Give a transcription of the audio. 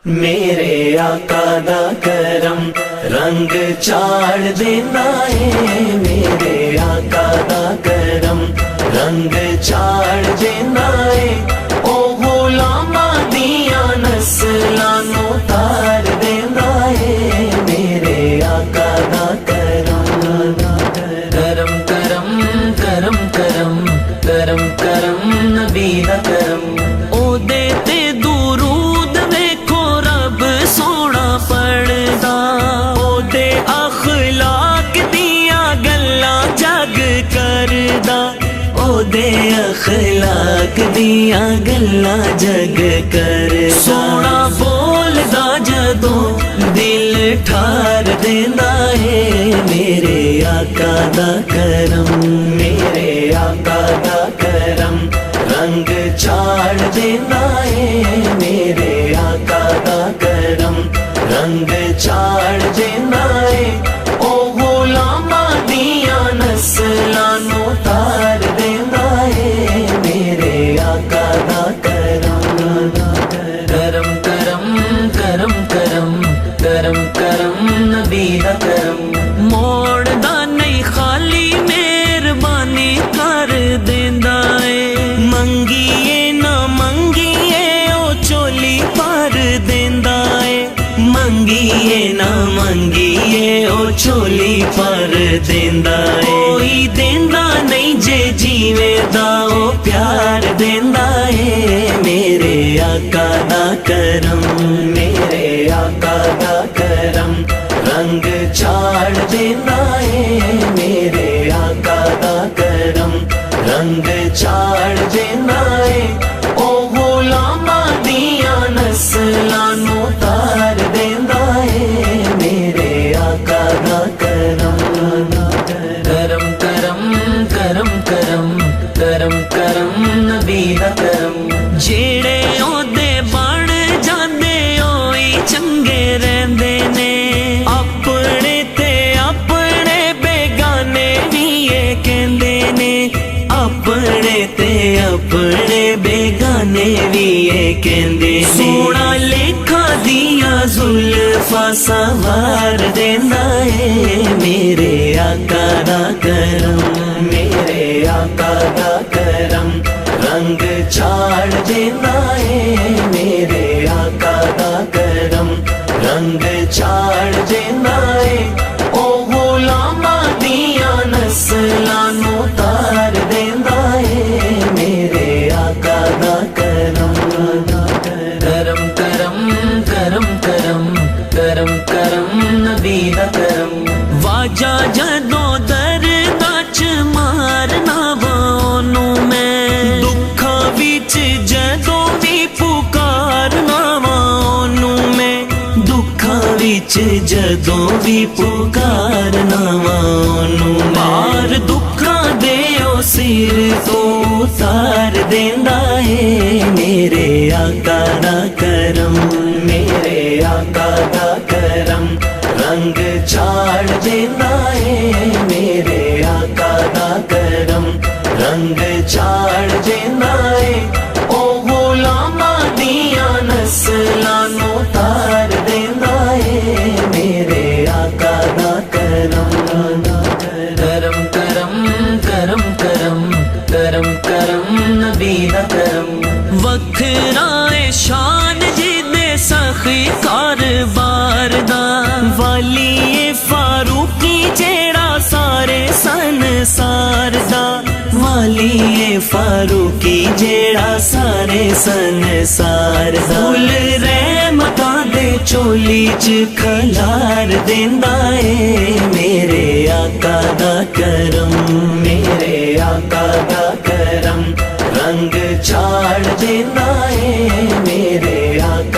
میرے آقا دا کرم رنگ چاڑ دینا ہے، میرے آقا دا کرم رنگ چاڑ دینا ہے، او غلاماں دیاں نسلاں نوں تار دینا ہے، میرے آقا دا کرم کرم کرم کرم کرم کرم کرم نبی دا کرم او دے تے درود ویکھو رب سونا پڑھدا، او دے اخلاق دیاں گلاں جگ کردا، او دے اخلاق دیاں گلاں جگ کردا، سونا بولدا جدوں دل ٹھار دیندا ہے، میرے آقا دا کرم میرے آقا دا کرم رنگ چاڑ دینا ہے، میرے آقا دا کرم رنگ چاڑ دینا ہے، او غلاماں دیاں نسلاں نوں تار دینا ہے، میرے آقا دا کرم کرم کرم کرم کرم کرم کرم نبی دا کرم موڑ دا نہیں خالی مہربانی کر دیندا ہے، منگیے نہ منگیے او چولی بھر دیندا ہے، منگیے نہ منگیے او چولی بھر دیندا ہے، کوئی دیندا نہیں جے جیویں دا او پیار دیندا ہے، میرے آقا دا کرم میرے آقا دا کرم رنگ چاڑ دینا ہے، میرے آقا دا کرم رنگ چاڑ دینا ہے، او غلاماں دیاں نسلاں نوں تار دیندا ہے، میرے آقا دا کرم کرم کرم کرم کرم کرم کرم نبی دا کرم جیڑے اودے بن جاندے اوئی چنگے رہندے نے، اپنے تے اپنے بیگانے وی اے کہندے نے، اپنے تے اپنے بیگانے وی اے کہندے نے، سونا لکھا دیاں زلفاں سوار دیندا ہے، میرے آقا دا کرم میرے آقا دا کرم رنگ چاڑ دینا ہے، میرے آقا دا کرم رنگ چاڑ دینا ہے، او غلاماں دیاں نسلاں نوں تار دیندا ہے، میرے آقا دا کرم کرم کرم کرم کرم کرم کرم نبی دا کرم واجا جدوں درداں چ مارنا وانوں میں، دکھاں وچ جدوں وی پکارنا وانوں میں، دکھاں وچ جدوں وی پکارنا وانوں میں، مار دکھاں دے او سر تو اتار دیندا ہے، میرے آقا دا کرم میرے آقا دا کرم رنگ چاڑ دینا ہے، میرے آقا دا کرم رنگ چاڑ دینا ہے، او غلاماں دیاں نسلاں نوں تار دیندا ہے، میرے آقا دا کرم کرم کرم کرم کرم کرم کرم نبی دا کرم وکھرا اے شان جدے سخی کاربار دا، والی فاروقی جیڑا سارے سنسار دا، والی فاروقی جیڑا سارے سنسار دا، پھول رحمتاں دے چولی چ کھلار دیندا ہے، میرے آقا دا کرم میرے آقا دا کرم رنگ چاڑ دینا ہے، میرے آقا